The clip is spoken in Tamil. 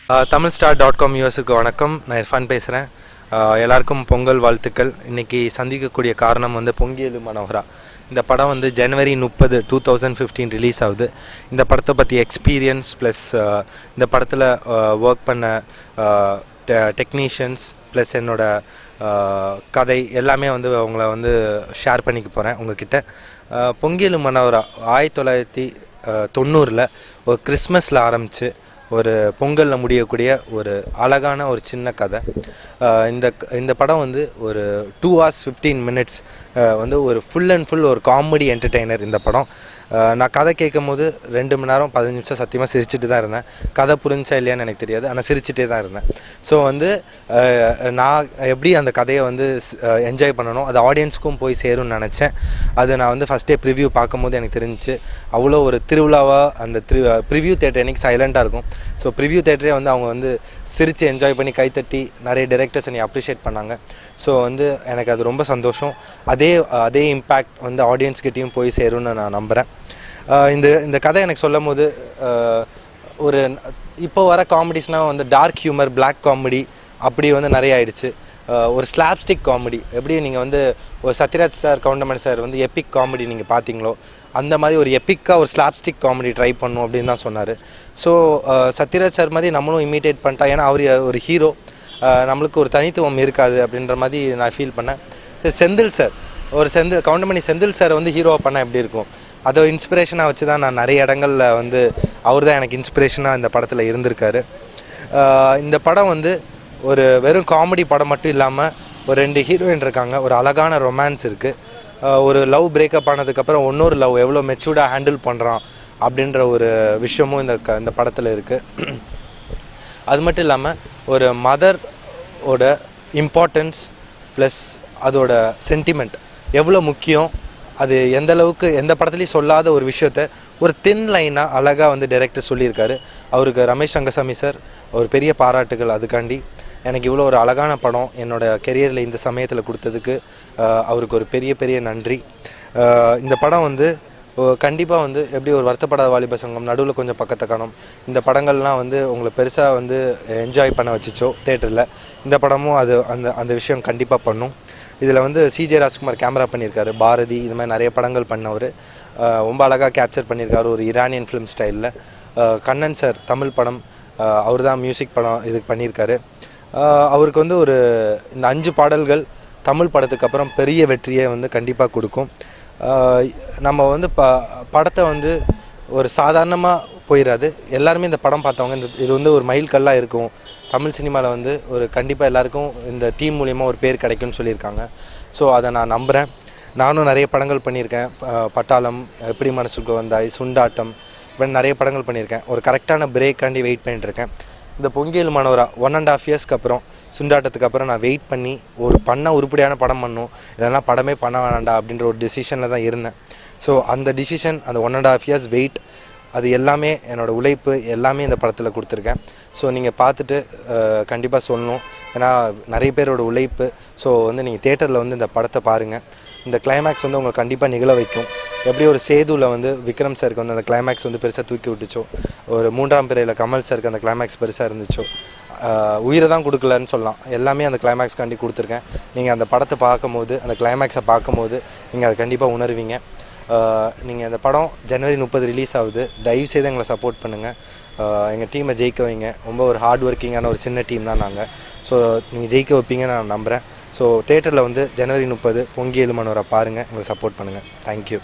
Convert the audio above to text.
தமிழ்star.com யூஎஸ்க்கு வணக்கம். நான் இர்ஃபான் பேசுகிறேன். எல்லாருக்கும் பொங்கல் வாழ்த்துக்கள். இன்றைக்கி சந்திக்கக்கூடிய காரணம் வந்து பொங்கியலு மனோகரா. இந்த படம் வந்து ஜனவரி 30, 2015 ரிலீஸ் ஆகுது. இந்த படத்தை பற்றி எக்ஸ்பீரியன்ஸ் ப்ளஸ் இந்த படத்தில் ஒர்க் பண்ண டெக்னீஷியன்ஸ் ப்ளஸ் என்னோடய கதை எல்லாமே வந்து அவங்கள வந்து ஷேர் பண்ணிக்க போகிறேன் உங்ககிட்ட. பொங்கியலு மனோகரா 1990 ஒரு கிறிஸ்மஸில் ஆரம்பித்து ஒரு பொங்கலில் முடியக்கூடிய ஒரு அழகான ஒரு சின்ன கதை. இந்த படம் வந்து ஒரு 2 hours 15 minutes வந்து ஒரு ஃபுல் அண்ட் ஃபுல் ஒரு காமெடி என்டர்டெய்னர். இந்த படம் நான் கதை கேட்கும் போது 2 மணி நேரம் 15 நிமிஷம் சத்தியமாக சிரிச்சுட்டு தான் இருந்தேன். கதை புரிஞ்சா இல்லையான்னு எனக்கு தெரியாது, ஆனால் சிரிச்சுட்டே தான் இருந்தேன். ஸோ வந்து நான் எப்படி அந்த கதையை வந்து என்ஜாய் பண்ணணும், அது ஆடியன்ஸுக்கும் போய் சேரும்னு நினச்சேன். அது நான் வந்து ஃபஸ்ட்டே ப்ரிவ்யூ பார்க்கும்போது எனக்கு தெரிஞ்சிச்சு அவ்வளோ ஒரு திருவிழாவாக அந்த ப்ரிவ்யூ தேட்டர் எனக்கு சைலண்ட்டாக இருக்கும். ஸோ ப்ரிவ்யூ தேட்டரே வந்து அவங்க வந்து சிரித்து என்ஜாய் பண்ணி கைத்தட்டி நிறைய டைரக்டர்ஸ் என்னை அப்ரிஷியேட் பண்ணாங்க. ஸோ வந்து எனக்கு அது ரொம்ப சந்தோஷம். அதே இம்பேக்ட் வந்து ஆடியன்ஸ்கிட்டையும் போய் சேரும்னு நான் நம்புகிறேன். இந்த கதை எனக்கு சொல்லும் போது ஒரு இப்போ வர காமெடிஸ்னால் வந்து டார்க் ஹியூமர், பிளாக் காமெடி அப்படி வந்து நிறைய ஆயிடுச்சு. ஒரு ஸ்லாப்ஸ்டிக் காமெடி எப்படி நீங்கள் வந்து ஒரு சத்யராஜ் சார், கவுண்டமணி சார் வந்து எப்பிக் காமெடி நீங்கள் பார்த்தீங்களோ அந்த மாதிரி ஒரு எப்பிக்காக ஒரு ஸ்லாப்ஸ்டிக் காமெடி ட்ரை பண்ணும் அப்படின்னு தான் சொன்னார். ஸோ சத்யராஜ் சார் மாதிரி நம்மளும் இமிட்டேட் பண்ணிட்டா, ஏன்னா அவர் ஒரு ஹீரோ, நம்மளுக்கு ஒரு தனித்துவம் இருக்காது அப்படின்ற மாதிரி நான் ஃபீல் பண்ணேன். செந்தில் சார், கவுண்டமணி செந்தில் சார் வந்து ஹீரோவாக பண்ணால் எப்படி இருக்கும், அதை இன்ஸ்பிரேஷனாக வச்சு தான் நான் நிறைய இடங்களில் வந்து அவர் தான் எனக்கு இன்ஸ்பிரேஷனாக இந்த படத்தில் இருந்திருக்காரு. இந்த படம் வந்து ஒரு வெறும் காமெடி படம் மட்டும் இல்லாமல் ஒரு 2 ஹீரோயின் இருக்காங்க, ஒரு அழகான ரொமான்ஸ் இருக்குது, ஒரு லவ் பிரேக்கப் ஆனதுக்கப்புறம் இன்னொரு லவ் எவ்வளோ மெச்சூர்டாக ஹேண்டில் பண்ணுறான் அப்படின்ற ஒரு விஷயமும் இந்த படத்தில் இருக்குது. அது மட்டும் இல்லாமல் ஒரு மதரோட இம்பார்ட்டன்ஸ் ப்ளஸ் அதோட சென்டிமெண்ட் எவ்வளோ முக்கியம், அது எந்த அளவுக்கு எந்த படத்துலையும் சொல்லாத ஒரு விஷயத்த ஒரு தின் லைனாக அழகாக வந்து டைரக்டர் சொல்லியிருக்காரு. அவருக்கு ரமேஷ் ரங்கசாமி சார் ஒரு பெரிய பாராட்டுகள். அதுக்காண்டி எனக்கு இவ்வளோ ஒரு அழகான படம் என்னோடய கெரியரில் இந்த சமயத்தில் கொடுத்ததுக்கு அவருக்கு ஒரு பெரிய நன்றி. இந்த படம் வந்து கண்டிப்பாக வந்து எப்படி ஒரு வருத்தப்படாத வாலிப சங்கம், நடுவில் கொஞ்சம் பக்கத்தை காணும், இந்த படங்கள்லாம் வந்து உங்களை பெருசாக வந்து என்ஜாய் பண்ண வச்சிச்சோ தேட்டரில், இந்த படமும் அது அந்த விஷயம் கண்டிப்பாக பண்ணும். இதில் வந்து சிஜே ராஜ்குமார் கேமரா பண்ணியிருக்காரு, பாரதி இது மாதிரி நிறைய படங்கள் பண்ணவர், ரொம்ப அழகாக கேப்சர் பண்ணியிருக்காரு ஒரு இரானியன் ஃபிலிம் ஸ்டைலில். கண்ணன் சார் தமிழ் படம், அவர் தான் மியூசிக் படம் இதுக்கு பண்ணியிருக்காரு. அவருக்கு வந்து இந்த 5 பாடல்கள் தமிழ் படத்துக்கு அப்புறம் பெரிய வெற்றியை வந்து கண்டிப்பாக கொடுக்கும். நம்ம வந்து படத்தை வந்து ஒரு சாதாரணமாக போயிடாது, எல்லாருமே இந்த படம் பார்த்தவங்க இது வந்து ஒரு மைல்கல்லாக இருக்கும் தமிழ் சினிமாவில் வந்து ஒரு கண்டிப்பாக எல்லாருக்கும் இந்த டீம் மூலிமா ஒரு பேர் கிடைக்கும்னு சொல்லியிருக்காங்க. ஸோ அதை நான் நம்புகிறேன். நானும் நிறைய படங்கள் பண்ணியிருக்கேன், பட்டாளம், எப்படி மனசுக்கு வந்தாய், சுண்டாட்டம், இப்படி நிறைய படங்கள் பண்ணியிருக்கேன். ஒரு கரெக்டான பிரேக்காண்டி வெயிட் பண்ணிட்டுருக்கேன். இந்த பொங்கியலு மனோகரா 1.5 yearsக்கு அப்புறம், சுண்டாட்டத்துக்கு அப்புறம் நான் வெயிட் பண்ணி ஒரு உருப்படியான படம் பண்ணணும், இல்லைனா படமே பண்ண வேணாண்டா அப்படின்ற ஒரு டிசிஷனில் தான் இருந்தேன். ஸோ அந்த டிசிஷன், அந்த 1.5 years வெயிட், அது எல்லாமே என்னோடய உழைப்பு எல்லாமே இந்த படத்தில் கொடுத்துருக்கேன். ஸோ நீங்கள் பார்த்துட்டு கண்டிப்பாக சொல்லணும், ஏன்னா நிறைய பேரோட உழைப்பு. ஸோ வந்து நீங்கள் தேட்டரில் வந்து இந்த படத்தை பாருங்கள். இந்த கிளைமேக்ஸ் வந்து உங்களுக்கு கண்டிப்பாக நிகழ வைக்கும். எப்படி ஒரு சேதுவில் வந்து விக்ரம் சாருக்கு வந்து அந்த கிளைமேக்ஸ் வந்து பெருசாக தூக்கி விட்டுச்சோ, ஒரு 3ஆம் பிறையில் கமல் சாருக்கு அந்த கிளைமேக்ஸ் பெருசாக இருந்துச்சோ, உயிரை தான் கொடுக்கலன்னு சொல்லலாம், எல்லாமே அந்த கிளைமேக்ஸ்காண்டி கொடுத்துருக்கேன். நீங்கள் அந்த படத்தை பார்க்கும்போது, அந்த கிளைமேக்ஸை பார்க்கும்போது நீங்கள் அதை கண்டிப்பாக உணர்வீங்க. நீங்கள் அந்த படம் ஜனவரி 30 ரிலீஸ் ஆகுது. தயவுசெய்து எங்களை சப்போர்ட் பண்ணுங்கள், எங்கள் டீமை ஜெயிக்க வைங்க. ரொம்ப ஒரு ஹார்ட் ஒர்க்கிங்கான ஒரு சின்ன டீம் தான் நாங்கள். ஸோ நீங்கள் ஜெயிக்க வைப்பீங்கன்னு நான் நம்புகிறேன். ஸோ தேட்டரில் வந்து ஜனவரி 30 பொங்கியலு மனோகரா பாருங்கள், எங்களை சப்போர்ட் பண்ணுங்கள். தேங்க்யூ.